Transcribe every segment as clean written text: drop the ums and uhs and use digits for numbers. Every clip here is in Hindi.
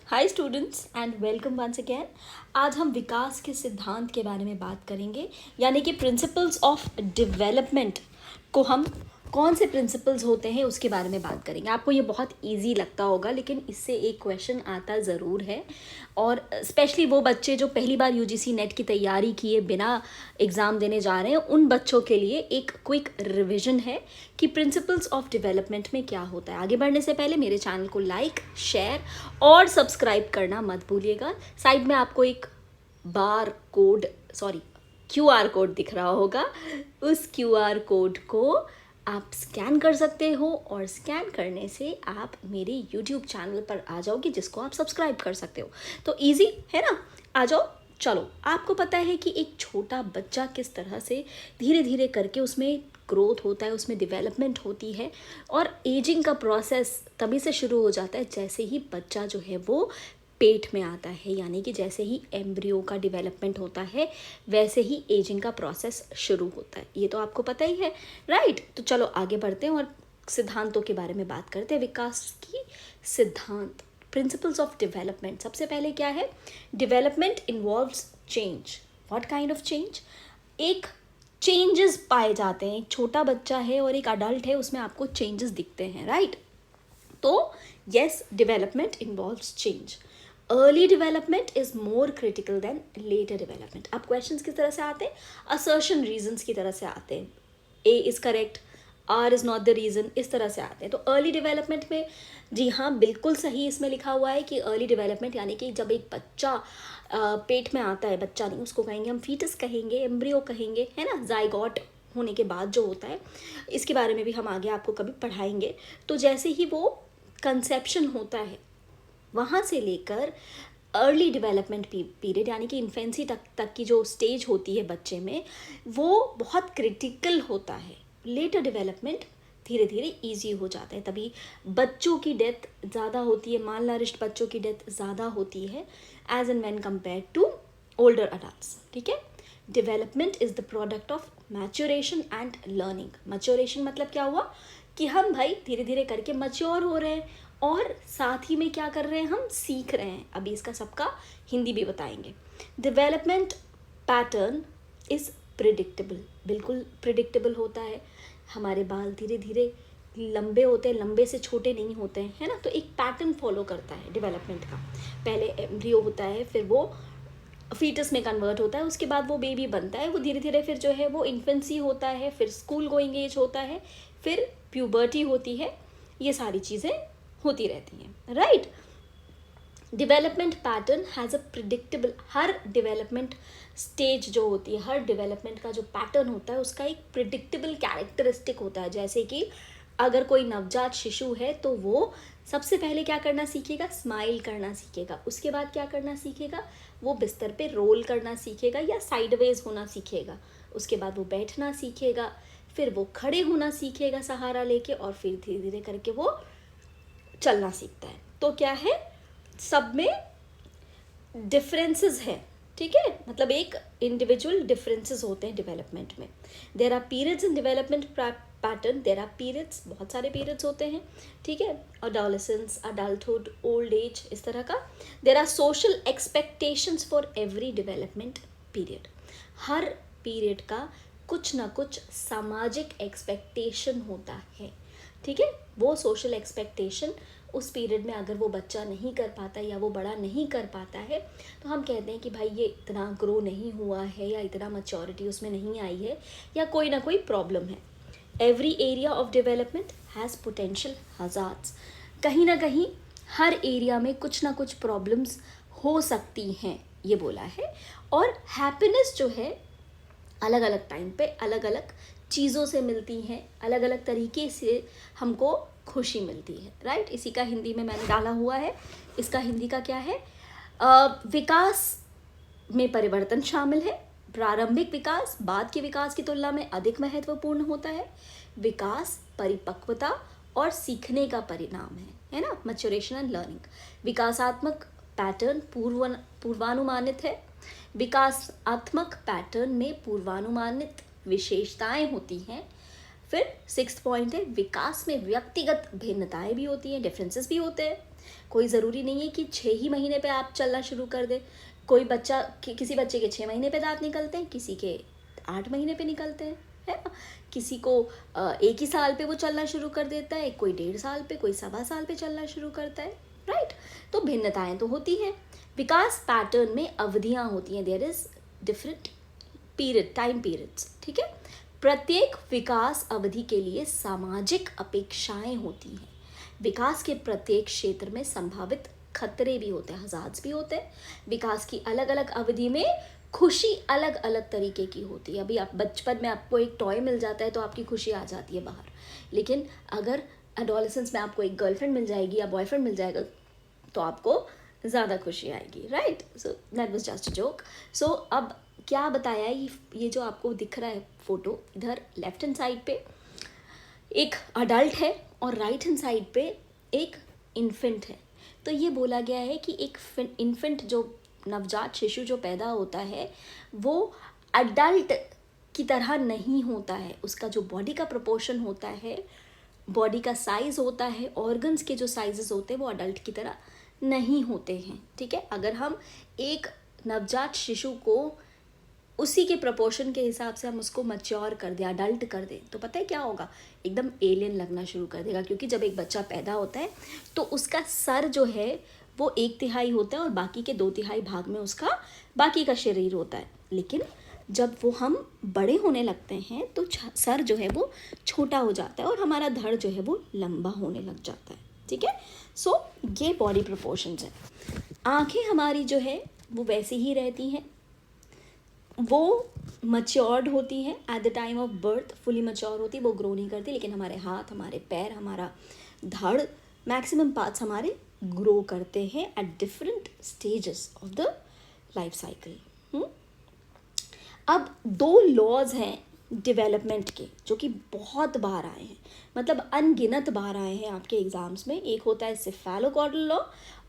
Hi students and welcome once again. आज हम विकास के सिद्धांत के बारे में बात करेंगे, यानी कि प्रिंसिपल्स ऑफ डेवलपमेंट को हम कौन से प्रिंसिपल्स होते हैं उसके बारे में बात करेंगे। आपको ये बहुत इजी लगता होगा, लेकिन इससे एक क्वेश्चन आता ज़रूर है, और स्पेशली वो बच्चे जो पहली बार यूजीसी नेट की तैयारी किए बिना एग्ज़ाम देने जा रहे हैं, उन बच्चों के लिए एक क्विक रिवीजन है कि प्रिंसिपल्स ऑफ डेवलपमेंट में क्या होता है। आगे बढ़ने से पहले मेरे चैनल को लाइक, शेयर और सब्सक्राइब करना मत भूलिएगा। साइड में आपको एक क्यूआर कोड दिख रहा होगा। उस क्यूआर कोड को आप स्कैन कर सकते हो, और स्कैन करने से आप मेरे यूट्यूब चैनल पर आ जाओगे, जिसको आप सब्सक्राइब कर सकते हो। तो इजी है ना, आ जाओ। चलो, आपको पता है कि एक छोटा बच्चा किस तरह से धीरे धीरे करके उसमें ग्रोथ होता है, उसमें डेवलपमेंट होती है, और एजिंग का प्रोसेस तभी से शुरू हो जाता है जैसे ही बच्चा जो है वो पेट में आता है, यानी कि जैसे ही एम्ब्रियो का डेवलपमेंट होता है वैसे ही एजिंग का प्रोसेस शुरू होता है। ये तो आपको पता ही है, राइट। तो चलो आगे बढ़ते हैं और सिद्धांतों के बारे में बात करते हैं। विकास की सिद्धांत, प्रिंसिपल्स ऑफ डेवलपमेंट। सबसे पहले क्या है? Development involves change. What kind of change? एक चेंजेस पाए जाते हैं। एक छोटा बच्चा है और एक अडल्ट है, उसमें आपको चेंजेस दिखते हैं, राइट। तो yes, development involves change. Early development is more critical than later development. अब क्वेश्चंस किस तरह से आते हैं? असर्शन रीजंस की तरह से आते हैं। A is correct, R is not the reason, इस तरह से आते हैं। तो अर्ली डेवलपमेंट में, जी हाँ, बिल्कुल सही इसमें लिखा हुआ है कि अर्ली डेवलपमेंट यानी कि जब एक बच्चा पेट में आता है, बच्चा नहीं, उसको कहेंगे हम फीटस कहेंगे, एम्ब्रियो कहेंगे, है ना, जाइगोट होने के बाद जो होता है, इसके बारे में भी हम आगे आपको कभी पढ़ाएंगे। तो जैसे ही वो कंसेप्शन होता है, वहाँ से लेकर अर्ली डेवलपमेंट पीरियड यानी कि इन्फेंसी तक की जो स्टेज होती है बच्चे में, वो बहुत क्रिटिकल होता है। लेटर डेवलपमेंट धीरे धीरे इजी हो जाता है। तभी बच्चों की डेथ ज़्यादा होती है, मालनरिश्ड बच्चों की डेथ ज़्यादा होती है age and when compare to older adults. ठीक है। Development is the product of maturation and learning. Maturation मतलब क्या हुआ कि हम भाई धीरे धीरे करके मैच्योर हो रहे हैं, और साथ ही में क्या कर रहे हैं, हम सीख रहे हैं। अभी इसका सबका हिंदी भी बताएंगे। Development pattern is predictable. बिल्कुल प्रिडिक्टेबल होता है। हमारे बाल धीरे धीरे लंबे होते हैं, लंबे से छोटे नहीं होते हैं, है ना। तो एक पैटर्न फॉलो करता है डेवलपमेंट का। पहले एम्ब्रियो होता है, फिर वो फीटस में कन्वर्ट होता है, उसके बाद वो बेबी बनता है, वो धीरे धीरे फिर जो है वो इन्फेंसी होता है, फिर स्कूल गोइंग एज होता है, फिर प्यूबर्टी होती है। ये सारी चीज़ें होती रहती हैं, right. Development pattern has a predictable, her development stage जो होती है, हर डेवलपमेंट का जो पैटर्न होता है, उसका एक प्रिडिक्टेबल कैरेक्टरिस्टिक होता है। जैसे कि अगर कोई नवजात शिशु है तो वो सबसे पहले क्या करना सीखेगा? स्माइल करना सीखेगा। उसके बाद क्या करना सीखेगा? वो बिस्तर पे रोल करना सीखेगा या साइडवेज होना सीखेगा। उसके बाद वो बैठना सीखेगा, फिर वो खड़े होना सीखेगा सहारा लेके, और फिर धीरे धीरे करके वो चलना सीखता है। तो क्या है, सब में डिफरेंसेस है। ठीक है, मतलब एक इंडिविजुअल डिफरेंसेस होते हैं डेवलपमेंट में। There are periods in development pattern. There are periods, बहुत सारे पीरियड्स होते हैं। ठीक है, अडोलेसेंस, अडल्टहुड, ओल्ड एज, इस तरह का। There are social expectations for every development period. हर पीरियड का कुछ ना कुछ सामाजिक एक्सपेक्टेशन होता है। ठीक है, वो सोशल एक्सपेक्टेशन उस पीरियड में अगर वो बच्चा नहीं कर पाता या वो बड़ा नहीं कर पाता है, तो हम कहते हैं कि भाई ये इतना ग्रो नहीं हुआ है, या इतना मैच्योरिटी उसमें नहीं आई है, या कोई ना कोई प्रॉब्लम है। Every area of development has potential hazards. कहीं ना कहीं हर एरिया में कुछ ना कुछ प्रॉब्लम्स हो सकती हैं, ये बोला है। और हैप्पीनेस जो है अलग अलग टाइम पे अलग अलग चीज़ों से मिलती हैं, अलग अलग तरीके से हमको खुशी मिलती है, राइट। इसी का हिंदी में मैंने डाला हुआ है। इसका हिंदी का क्या है? विकास में परिवर्तन शामिल है। प्रारंभिक विकास बाद के विकास की तुलना में अधिक महत्वपूर्ण होता है। विकास परिपक्वता और सीखने का परिणाम है ना, मैच्योरेशन एंड लर्निंग। विकासात्मक पैटर्न पूर्वानुमानित है। विकासात्मक पैटर्न में पूर्वानुमानित विशेषताएं होती हैं। फिर 6th पॉइंट है, विकास में व्यक्तिगत भिन्नताएं भी होती हैं, डिफरेंसेस भी होते हैं। कोई ज़रूरी नहीं है कि 6 ही महीने पे आप चलना शुरू कर दें। कोई बच्चा किसी बच्चे के 6 महीने पे दाँत निकलते हैं, किसी के 8 महीने पे निकलते हैं, है ना? किसी को 1 ही साल पे वो चलना शुरू कर देता है, कोई 1.5 साल पे, कोई 1.25 साल पे चलना शुरू करता है, राइट? तो भिन्नताएं तो होती हैं। विकास पैटर्न में अवधियां होती हैं, there is different period, time periods, ठीक है? प्रत्येक विकास अवधि के लिए सामाजिक अपेक्षाएं होती हैं। विकास के प्रत्येक क्षेत्र में संभावित खतरे भी होते हैं, हज़ार्ड्स भी होते हैं। विकास की अलग अलग अवधि में खुशी अलग अलग तरीके की होती है। अभी आप बचपन में आपको एक टॉय मिल जाता है तो आपकी खुशी आ जाती है बाहर, लेकिन अगर एडोलेसेंस में आपको एक गर्लफ्रेंड मिल जाएगी या बॉयफ्रेंड मिल जाएगा तो आपको ज़्यादा खुशी आएगी, right? So that was just a joke. So अब क्या बताया, ये जो आपको दिख रहा है फोटो, इधर लेफ्ट हैंड साइड पे एक अडल्ट है और राइट हैंड साइड पे एक इन्फेंट है। तो ये बोला गया है कि एक इन्फेंट, जो नवजात शिशु जो पैदा होता है, वो अडल्ट की तरह नहीं होता है। उसका जो बॉडी का प्रोपोर्शन होता है, बॉडी का साइज़ होता है, ऑर्गन्स के जो साइजेस होते हैं वो अडल्ट की तरह नहीं होते हैं, ठीक है? अगर हम एक नवजात शिशु को उसी के प्रोपोर्शन के हिसाब से हम उसको मैच्योर कर दें, अडल्ट कर दें, तो पता है क्या होगा? एकदम एलियन लगना शुरू कर देगा। क्योंकि जब एक बच्चा पैदा होता है तो उसका सर जो है वो 1/3 होता है और बाकी के 2/3 भाग में उसका बाकी का शरीर होता है। लेकिन जब वो हम बड़े होने लगते हैं तो सर जो है वो छोटा हो जाता है और हमारा धड़ जो है वो लंबा होने लग जाता है, ठीक है? सो ये बॉडी प्रोपोर्शंस है। आँखें हमारी जो है वो वैसी ही रहती हैं, वो मच्योर्ड होती हैं at the time of birth, fully mature होती, वो ग्रो नहीं करती। लेकिन हमारे हाथ, हमारे पैर, हमारा धड़, मैक्सिमम पार्ट्स हमारे ग्रो करते हैं at different stages of the life cycle. अब 2 लॉज हैं डेवलपमेंट के जो कि बहुत बार आए हैं, मतलब अनगिनत बार आए हैं आपके एग्जाम्स में। एक होता है सेफेलोकॉर्डल लॉ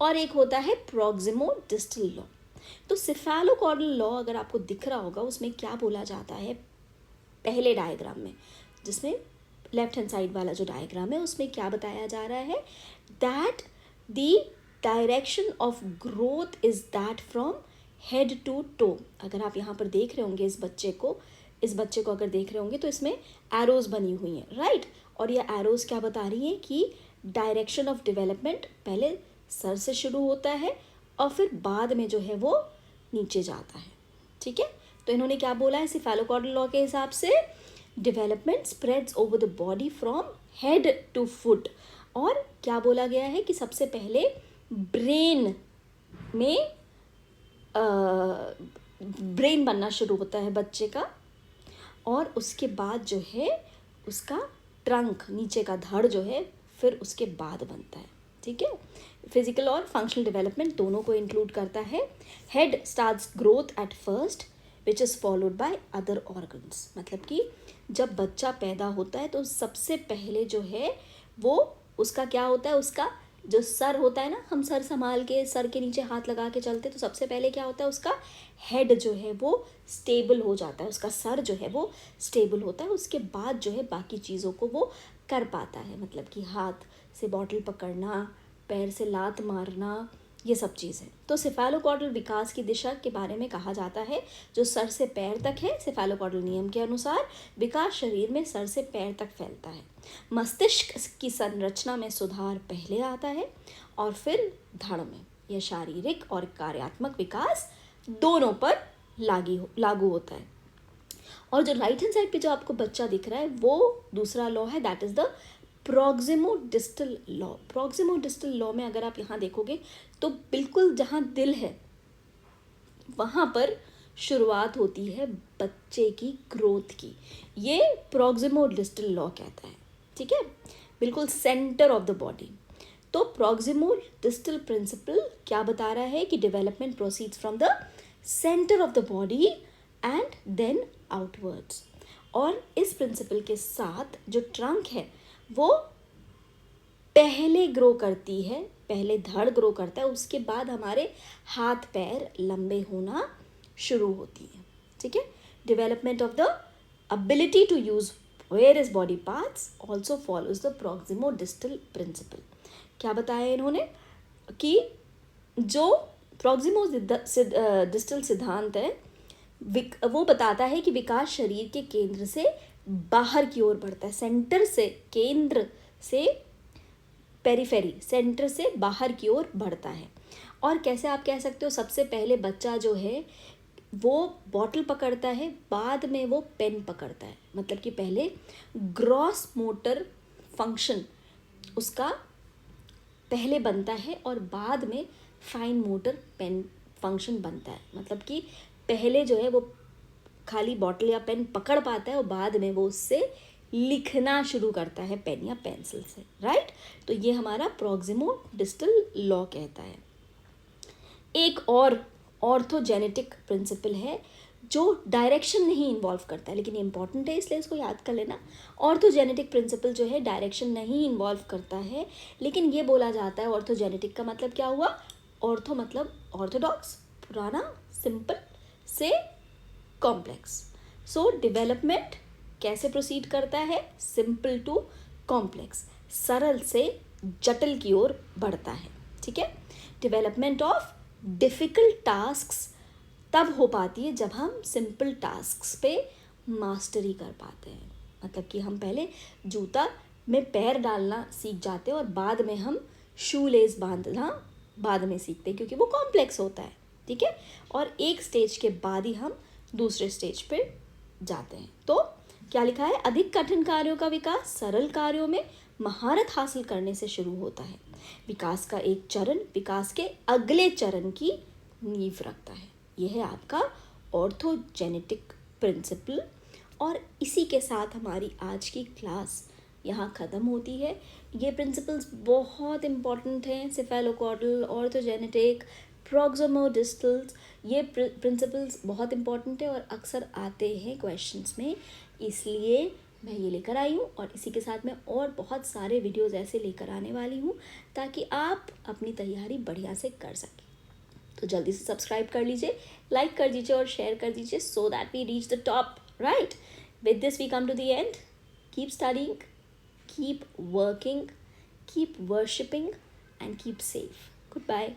और एक होता है प्रॉक्सिमो डिस्टल लॉ। तो सेफेलोकॉर्डल लॉ अगर आपको दिख रहा होगा, उसमें क्या बोला जाता है पहले डायग्राम में, जिसमें लेफ्ट हैंड साइड वाला जो डायग्राम है उसमें क्या बताया जा रहा है, that the direction of growth is that from head to toe. अगर आप यहाँ पर देख रहे होंगे इस बच्चे को अगर देख रहे होंगे तो इसमें एरोज बनी हुई हैं, राइट? और ये एरोज क्या बता रही हैं कि डायरेक्शन ऑफ डेवलपमेंट पहले सर से शुरू होता है और फिर बाद में जो है वो नीचे जाता है, ठीक है? तो इन्होंने क्या बोला है सेफेलोकॉर्डल लॉ के हिसाब से, development spreads over the body from head to foot. और क्या बोला गया है कि सबसे पहले ब्रेन में ब्रेन बनना शुरू होता है बच्चे का, और उसके बाद जो है उसका ट्रंक, नीचे का धड़ जो है फिर उसके बाद बनता है, ठीक है? फिजिकल और फंक्शनल डेवलपमेंट दोनों को इंक्लूड करता है। Head starts growth at first which is followed by other organs. मतलब कि जब बच्चा पैदा होता है तो सबसे पहले जो है वो उसका क्या होता है, उसका जो सर होता है ना, हम सर संभाल के सर के नीचे हाथ लगा के चलते, तो सबसे पहले क्या होता है, उसका हेड जो है वो स्टेबल हो जाता है, उसका सर जो है वो स्टेबल होता है। उसके बाद जो है बाकी चीज़ों को वो कर पाता है, मतलब कि हाथ से बॉटल पकड़ना, पैर से लात मारना, ये सब चीज़ें। तो सेफेलोकॉर्डल विकास की दिशा के बारे में कहा जाता है जो सर से पैर तक है। सेफेलोकॉर्डल नियम के अनुसार विकास शरीर में सर से पैर तक फैलता है। मस्तिष्क की संरचना में सुधार पहले आता है और फिर धड़ में। यह शारीरिक और कार्यात्मक विकास दोनों पर लागू होता है। और जो राइट हैंड साइड पे जो आपको बच्चा दिख रहा है वो दूसरा लॉ है, that is the proximo distal law. Proximo distal law में अगर आप यहाँ देखोगे तो बिल्कुल जहाँ दिल है वहाँ पर शुरुआत होती है बच्चे की ग्रोथ की। ये प्रॉक्सिमो डिस्टल लॉ कहता है, ठीक है? बिल्कुल सेंटर ऑफ द बॉडी। तो प्रॉक्सिमो डिस्टल प्रिंसिपल क्या बता रहा है कि development proceeds from the centre of the body and then outwards. और इस प्रिंसिपल के साथ जो ट्रंक है वो पहले ग्रो करती है, पहले धड़ ग्रो करता है, उसके बाद हमारे हाथ पैर लंबे होना शुरू होती है, ठीक है? Development of the ability to use various body parts also follows the proximo distal principle। क्या बताया इन्होंने? कि जो प्रॉक्सिमो डिस्टल सिद्धांत है वो बताता है कि विकास शरीर के केंद्र से बाहर की ओर बढ़ता है, सेंटर से, केंद्र से पेरिफेरी, सेंटर से बाहर की ओर बढ़ता है। और कैसे आप कह सकते हो, सबसे पहले बच्चा जो है वो बॉटल पकड़ता है, बाद में वो पेन पकड़ता है। मतलब कि पहले ग्रॉस मोटर फंक्शन उसका पहले बनता है और बाद में फाइन मोटर पेन फंक्शन बनता है। मतलब कि पहले जो है वो खाली बॉटल या पेन पकड़ पाता है और बाद में वो उससे लिखना शुरू करता है पेन या पेंसिल से, राइट। तो ये हमारा प्रॉक्सिमो डिस्टल लॉ कहता है। एक और ऑर्थोजेनेटिक प्रिंसिपल है जो डायरेक्शन नहीं इन्वॉल्व करता है, लेकिन इंपॉर्टेंट है इसलिए इसको याद कर लेना। ऑर्थोजेनेटिक प्रिंसिपल जो है डायरेक्शन नहीं इन्वॉल्व करता है, लेकिन ये बोला जाता है ऑर्थोजेनेटिक का मतलब क्या हुआ, ऑर्थो मतलब ऑर्थोडॉक्स, पुराना, सिंपल से कॉम्प्लेक्स। सो डेवलपमेंट कैसे प्रोसीड करता है, सिंपल टू कॉम्प्लेक्स, सरल से जटिल की ओर बढ़ता है, ठीक है। डेवलपमेंट ऑफ डिफ़िकल्ट टास्क्स तब हो पाती है जब हम सिंपल टास्क्स पे मास्टरी कर पाते हैं। मतलब कि हम पहले जूता में पैर डालना सीख जाते हैं और बाद में हम शू लेस बांधना बाद में सीखते हैं, क्योंकि वो कॉम्प्लेक्स होता है, ठीक है। और एक स्टेज के बाद ही हम दूसरे स्टेज पे जाते हैं। तो क्या लिखा है, अधिक कठिन कार्यों का विकास सरल कार्यों में महारत हासिल करने से शुरू होता है। विकास का एक चरण विकास के अगले चरण की नींव रखता है। यह है आपका ऑर्थोजेनेटिक प्रिंसिपल। और इसी के साथ हमारी आज की क्लास यहाँ ख़त्म होती है। ये प्रिंसिपल्स बहुत इम्पॉर्टेंट हैं, सेफेलोकॉर्डल, ऑर्थोजेनेटिक, प्रॉक्सिमोडिस्टल्स, ये प्रिंसिपल्स बहुत इम्पॉर्टेंट है और अक्सर आते हैं क्वेश्चंस में, इसलिए मैं ये लेकर आई हूँ। और इसी के साथ मैं और बहुत सारे वीडियोज़ ऐसे लेकर आने वाली हूँ ताकि आप अपनी तैयारी बढ़िया से कर सकें। तो जल्दी से सब्सक्राइब कर लीजिए, लाइक कर दीजिए और शेयर कर दीजिए, so that we reach the top, right. With this we come to the end. Keep studying, keep working, keep worshipping, and keep safe. Goodbye.